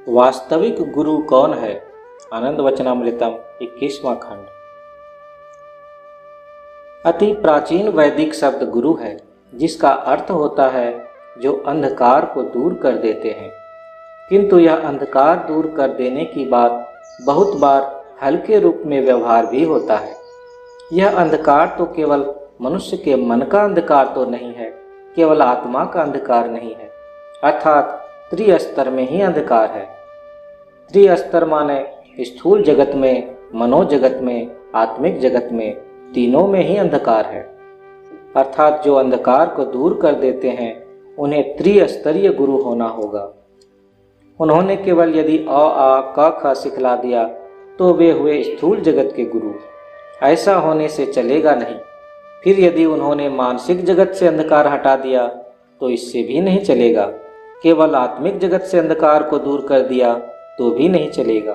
वास्तविक गुरु कौन है? आनंद वचनामृतम 21वां खंड। अति प्राचीन वैदिक शब्द गुरु है, जिसका अर्थ होता है जो अंधकार को दूर कर देते हैं। किंतु यह अंधकार दूर कर देने की बात बहुत बार हल्के रूप में व्यवहार भी होता है। यह अंधकार तो केवल मनुष्य के मन का अंधकार तो नहीं है, केवल आत्मा का अंधकार नहीं है, अर्थात त्रिस्तर में ही अंधकार है। त्रिस्तर माने स्थूल जगत में, मनोजगत में, आत्मिक जगत में, तीनों में ही अंधकार है। अर्थात जो अंधकार को दूर कर देते हैं उन्हें त्रिस्तरीय गुरु होना होगा। उन्होंने केवल यदि अ आ क ख सिखला दिया तो वे हुए स्थूल जगत के गुरु। ऐसा होने से चलेगा नहीं। फिर यदि उन्होंने मानसिक जगत से अंधकार हटा दिया तो इससे भी नहीं चलेगा। केवल आत्मिक जगत से अंधकार को दूर कर दिया तो भी नहीं चलेगा।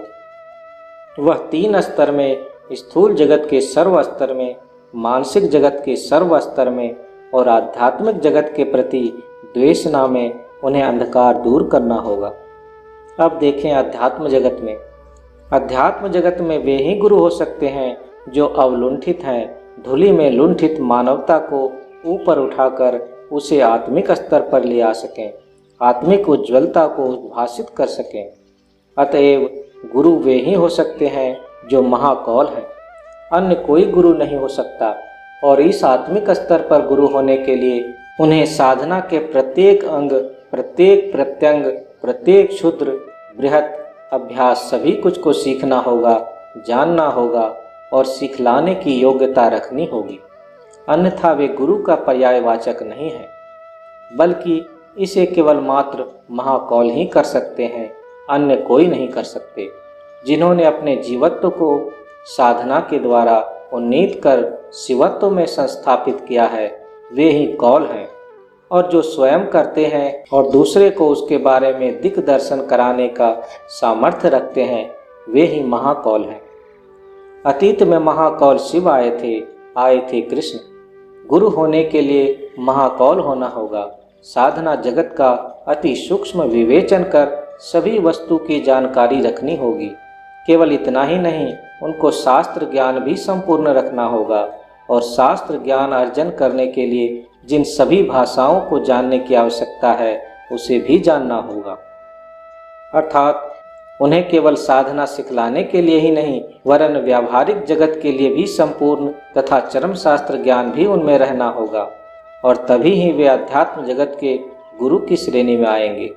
वह तीन स्तर में, स्थूल जगत के सर्व स्तर में, मानसिक जगत के सर्व स्तर में और आध्यात्मिक जगत के प्रति द्वेष में उन्हें अंधकार दूर करना होगा। अब देखें अध्यात्म जगत में। अध्यात्म जगत में वे ही गुरु हो सकते हैं जो अवलुंठित हैं, धूलि में लुंठित मानवता को ऊपर उठाकर उसे आत्मिक स्तर पर ले आ सकें, आत्मिक उज्ज्वलता को उद्भासित कर सकें। अतएव गुरु वे ही हो सकते हैं जो महाकौल हैं, अन्य कोई गुरु नहीं हो सकता। और इस आत्मिक स्तर पर गुरु होने के लिए उन्हें साधना के प्रत्येक अंग, प्रत्येक प्रत्यंग, प्रत्येक क्षुद्र बृहत अभ्यास सभी कुछ को सीखना होगा, जानना होगा और सिखलाने की योग्यता रखनी होगी। अन्यथा वे गुरु का पर्यायवाचक नहीं है, बल्कि इसे केवल मात्र महाकौल ही कर सकते हैं, अन्य कोई नहीं कर सकते। जिन्होंने अपने जीवत्व को साधना के द्वारा उन्नीत कर शिवत्व में संस्थापित किया है, वे ही कौल हैं। और जो स्वयं करते हैं और दूसरे को उसके बारे में दिक् दर्शन कराने का सामर्थ्य रखते हैं, वे ही महाकौल हैं। अतीत में महाकौल शिव आए थे कृष्ण। गुरु होने के लिए महाकौल होना होगा। साधना जगत का अति सूक्ष्म विवेचन कर सभी वस्तु की जानकारी रखनी होगी। केवल इतना ही नहीं, उनको शास्त्र ज्ञान भी संपूर्ण रखना होगा। और शास्त्र ज्ञान अर्जन करने के लिए जिन सभी भाषाओं को जानने की आवश्यकता है उसे भी जानना होगा। अर्थात उन्हें केवल साधना सिखलाने के लिए ही नहीं, वरन व्यावहारिक जगत के लिए भी संपूर्ण तथा चरम शास्त्र ज्ञान भी उनमें रहना होगा। और तभी ही वे अध्यात्म जगत के गुरु की श्रेणी में आएंगे।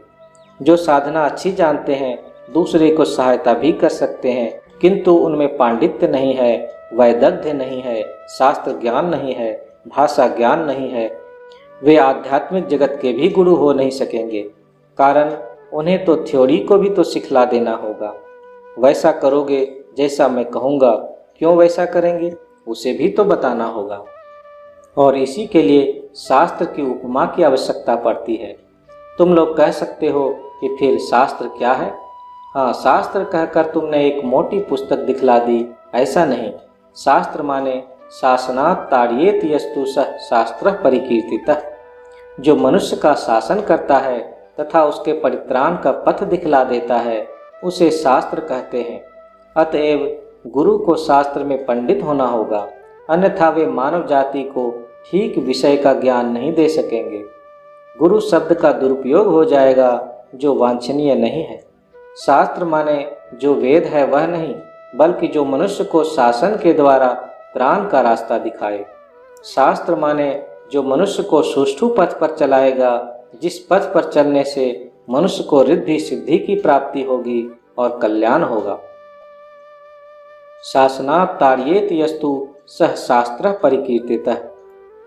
जो साधना अच्छी जानते हैं, दूसरे को सहायता भी कर सकते हैं, किंतु उनमें पांडित्य नहीं है, वैदग्ध्य नहीं है, शास्त्र ज्ञान नहीं है, भाषा ज्ञान नहीं है, वे आध्यात्मिक जगत के भी गुरु हो नहीं सकेंगे। कारण उन्हें तो थ्योरी को भी तो सिखला देना होगा। वैसा करोगे जैसा मैं कहूँगा। क्यों वैसा करेंगे, उसे भी तो बताना होगा। और इसी के लिए शास्त्र की उपमा की आवश्यकता पड़ती है। तुम लोग कह सकते हो कि फिर शास्त्र क्या है? हाँ, शास्त्र कहकर तुमने एक मोटी पुस्तक दिखला दी, ऐसा नहीं। शास्त्र माने शासनात् ताड़येत यस्तु सः शास्त्रः परिकीर्तितः। जो मनुष्य का शासन करता है तथा उसके परित्राण का पथ दिखला देता है, उसे शास्त्र कहते हैं। अतएव गुरु को शास्त्र में पंडित होना होगा, अन्यथा वे मानव जाति को ठीक विषय का ज्ञान नहीं दे सकेंगे। गुरु शब्द का दुरुपयोग हो जाएगा जो वांछनीय नहीं है। शास्त्र माने जो वेद है वह नहीं, बल्कि जो मनुष्य को शासन के द्वारा प्राण का रास्ता दिखाए। शास्त्र माने जो मनुष्य को सुष्ठु पथ पर चलाएगा, जिस पथ पर चलने से मनुष्य को रिद्धि सिद्धि की प्राप्ति होगी और कल्याण होगा। शासनात् ताड़येत यस्तु सः शास्त्रः परिकीर्तितः।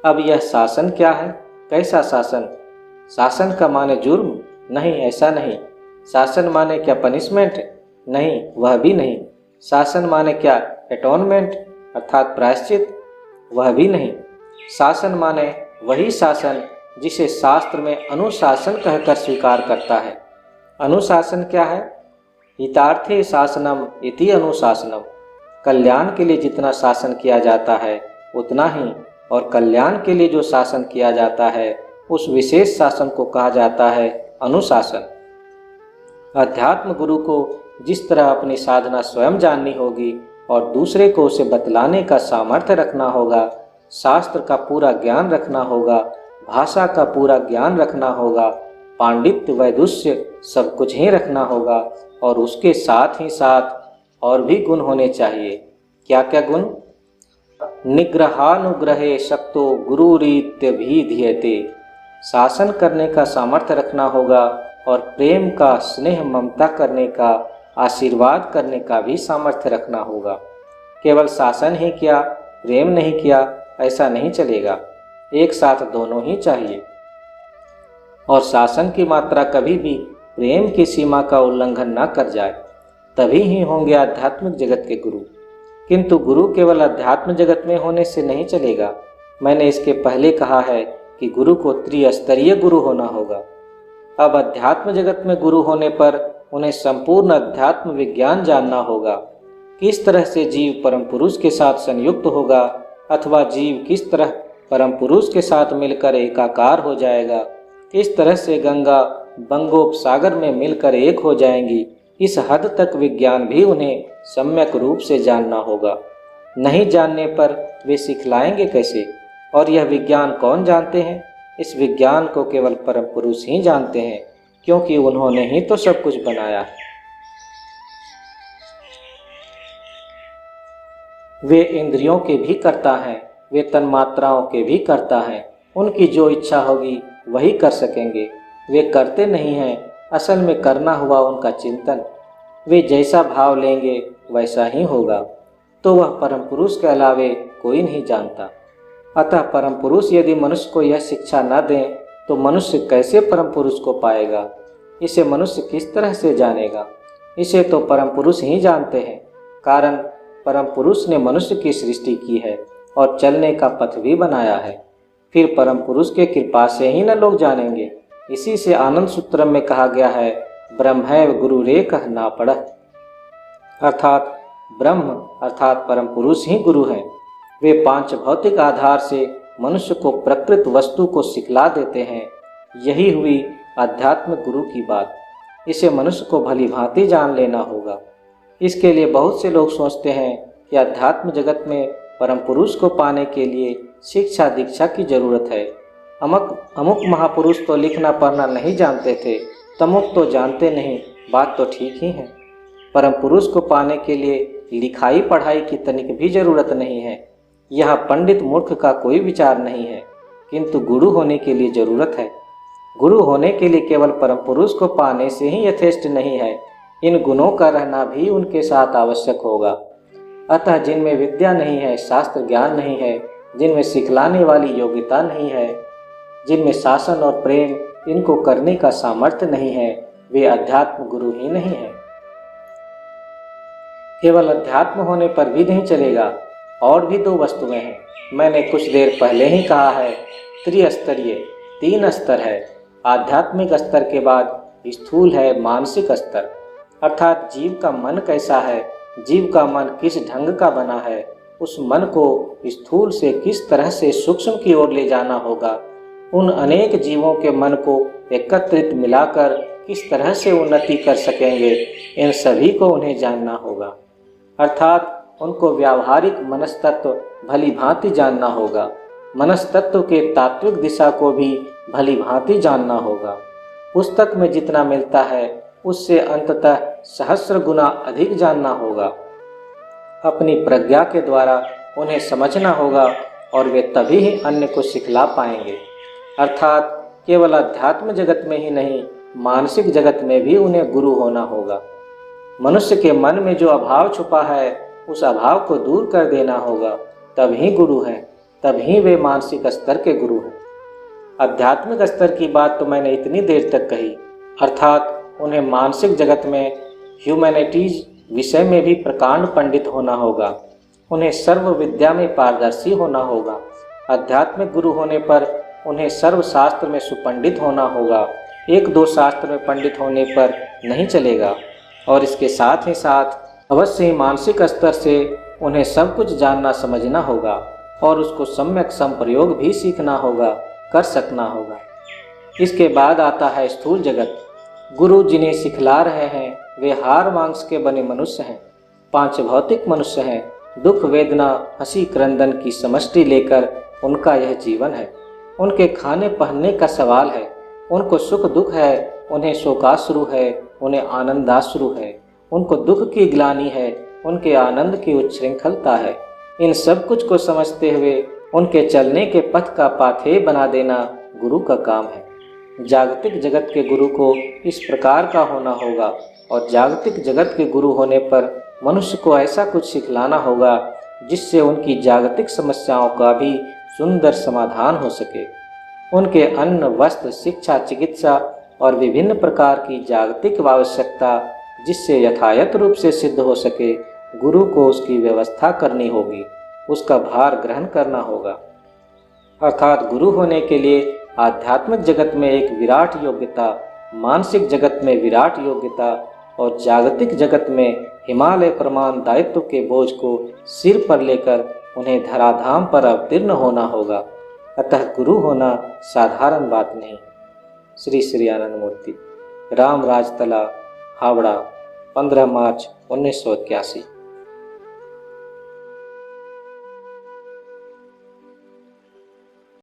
अब यह शासन क्या है? कैसा शासन? शासन का माने जुर्म? नहीं, ऐसा नहीं। शासन माने क्या पनिशमेंट? नहीं, वह भी नहीं। शासन माने क्या एटोनमेंट अर्थात प्रायश्चित? वह भी नहीं। शासन माने वही शासन जिसे शास्त्र में अनुशासन कहकर स्वीकार करता है। अनुशासन क्या है? हितार्थे शासनम इति अनुशासनम। कल्याण के लिए जितना शासन किया जाता है उतना ही, और कल्याण के लिए जो शासन किया जाता है उस विशेष शासन को कहा जाता है अनुशासन। अध्यात्म गुरु को जिस तरह अपनी साधना स्वयं जाननी होगी और दूसरे को उसे बतलाने का सामर्थ्य रखना होगा, शास्त्र का पूरा ज्ञान रखना होगा, भाषा का पूरा ज्ञान रखना होगा, पांडित्य वैदुष्य सब कुछ ही रखना होगा और उसके साथ ही साथ और भी गुण होने चाहिए। क्या क्या गुण? निग्रहानुग्रहे शक्तो गुरुरीत्यभिधीयते, शासन करने का सामर्थ्य रखना होगा और प्रेम का, स्नेह ममता करने का, आशीर्वाद करने का भी सामर्थ्य रखना होगा। केवल शासन ही किया, प्रेम नहीं किया, ऐसा नहीं चलेगा। एक साथ दोनों ही चाहिए। और शासन की मात्रा कभी भी प्रेम की सीमा का उल्लंघन न कर जाए, तभी ही होंगे आध्यात्मिक जगत के गुरु। किंतु गुरु केवल अध्यात्म जगत में होने से नहीं चलेगा। मैंने इसके पहले कहा है कि गुरु को त्रिस्तरीय गुरु होना होगा। अब अध्यात्म जगत में गुरु होने पर उन्हें संपूर्ण अध्यात्म विज्ञान जानना होगा। किस तरह से जीव परम पुरुष के साथ संयुक्त होगा अथवा जीव किस तरह परम पुरुष के साथ मिलकर एकाकार हो जाएगा, किस तरह से गंगा बंगोपसागर में मिलकर एक हो जाएंगी, इस हद तक विज्ञान भी उन्हें सम्यक रूप से जानना होगा। नहीं जानने पर वे सिखलाएंगे कैसे? और यह विज्ञान कौन जानते हैं? इस विज्ञान को केवल परम पुरुष ही जानते हैं, क्योंकि उन्होंने ही तो सब कुछ बनाया है। वे इंद्रियों के भी करता हैं, वे तन्मात्राओं के भी करता हैं। उनकी जो इच्छा होगी वही कर सकेंगे। वे करते नहीं हैं, असल में करना हुआ उनका चिंतन। वे जैसा भाव लेंगे वैसा ही होगा। तो वह परम पुरुष के अलावे कोई नहीं जानता। अतः परम पुरुष यदि मनुष्य को यह शिक्षा न दें तो मनुष्य कैसे परम पुरुष को पाएगा? इसे मनुष्य किस तरह से जानेगा? इसे तो परम पुरुष ही जानते हैं, कारण परम पुरुष ने मनुष्य की सृष्टि की है और चलने का पथ भी बनाया है। फिर परम पुरुष के कृपा से ही न लोग जानेंगे। इसी से आनंद सूत्र में कहा गया है, ब्रह्मैव गुरुरेकः ना पढ़ः, अर्थात ब्रह्म अर्थात परम पुरुष ही गुरु हैं। वे पांच भौतिक आधार से मनुष्य को प्रकृत वस्तु को सिखला देते हैं। यही हुई आध्यात्मिक गुरु की बात। इसे मनुष्य को भली भांति जान लेना होगा। इसके लिए बहुत से लोग सोचते हैं कि अध्यात्म जगत में परम पुरुष को पाने के लिए शिक्षा दीक्षा की जरूरत है। अमुक महापुरुष तो लिखना पढ़ना नहीं जानते थे, तमुक तो जानते नहीं। बात तो ठीक ही है। परम पुरुष को पाने के लिए लिखाई पढ़ाई की तनिक भी जरूरत नहीं है। यह पंडित मूर्ख का कोई विचार नहीं है, किंतु गुरु होने के लिए जरूरत है। गुरु होने के लिए केवल परम पुरुष को पाने से ही यथेष्ट नहीं है, इन गुणों का रहना भी उनके साथ आवश्यक होगा। अतः जिनमें विद्या नहीं है, शास्त्र ज्ञान नहीं है, जिनमें सिखलाने वाली योग्यता नहीं है, जिनमें शासन और प्रेम इनको करने का सामर्थ्य नहीं है, वे अध्यात्म गुरु ही नहीं है। केवल अध्यात्म होने पर भी नहीं चलेगा, और भी दो वस्तुएं हैं। मैंने कुछ देर पहले ही कहा है, त्रिस्तरीय, 3 स्तर है। आध्यात्मिक स्तर के बाद स्थूल है मानसिक स्तर, अर्थात जीव का मन कैसा है, जीव का मन किस ढंग का बना है, उस मन को स्थूल से किस तरह से सूक्ष्म की ओर ले जाना होगा, उन अनेक जीवों के मन को एकत्रित मिलाकर किस तरह से उन्नति कर सकेंगे, इन सभी को उन्हें जानना होगा। अर्थात उनको व्यावहारिक मनस्तत्व भली भांति जानना होगा, मनस्तत्व के तात्विक दिशा को भी भली भांति जानना होगा। पुस्तक में जितना मिलता है उससे अंततः सहस्र गुना अधिक जानना होगा। अपनी प्रज्ञा के द्वारा उन्हें समझना होगा और वे तभी ही अन्य को सिखला पाएंगे। अर्थात केवल अध्यात्म जगत में ही नहीं, मानसिक जगत में भी उन्हें गुरु होना होगा। मनुष्य के मन में जो अभाव छुपा है उस अभाव को दूर कर देना होगा, तभी गुरु हैं, तभी वे मानसिक स्तर के गुरु हैं। आध्यात्मिक स्तर की बात तो मैंने इतनी देर तक कही, अर्थात उन्हें मानसिक जगत में ह्यूमैनिटीज विषय में भी प्रकांड पंडित होना होगा, उन्हें सर्व विद्या में पारदर्शी होना होगा। आध्यात्मिक गुरु होने पर उन्हें सर्व शास्त्र में सुपंडित होना होगा। 1-2 शास्त्र में पंडित होने पर नहीं चलेगा। और इसके साथ ही साथ अवश्य ही मानसिक स्तर से उन्हें सब कुछ जानना समझना होगा और उसको सम्यक संप्रयोग भी सीखना होगा, कर सकना होगा। इसके बाद आता है स्थूल जगत। गुरु जिन्हें सिखला रहे हैं वे हार मांस के बने मनुष्य हैं, 5 भौतिक मनुष्य हैं। दुख वेदना हंसी क्रंदन की समष्टि लेकर उनका यह जीवन है। उनके खाने पहनने का सवाल है। उनको सुख दुख है, उन्हें शोकाश्रु है, उन्हें आनंदाश्रु है। उनको दुख की ग्लानि है, उनके आनंद की उच्छृंखलता है। इन सब कुछ को समझते हुए उनके चलने के पथ का पाथेय बना देना गुरु का काम है। जागतिक जगत के गुरु को इस प्रकार का होना होगा और जागतिक जगत के गुरु होने पर मनुष्य को ऐसा कुछ सिखलाना होगा जिससे उनकी जागतिक समस्याओं का भी सुंदर समाधान हो सके। उनके अन्न वस्त्र शिक्षा चिकित्सा और विभिन्न प्रकार की जागतिक आवश्यकता जिससे यथायथ रूप से सिद्ध हो सके, गुरु को उसकी व्यवस्था करनी होगी, उसका भार ग्रहण करना होगा। अर्थात गुरु होने के लिए आध्यात्मिक जगत में एक विराट योग्यता, मानसिक जगत में विराट योग्यता और जागतिक जगत में हिमालय प्रमाण दायित्व के बोझ को सिर पर लेकर उन्हें धराधाम पर अवतीर्ण होना होगा। अतः गुरु होना साधारण बात नहीं। श्री श्री आनंद मूर्ति, राम राजतला, हावड़ा, 15 मार्च 1981।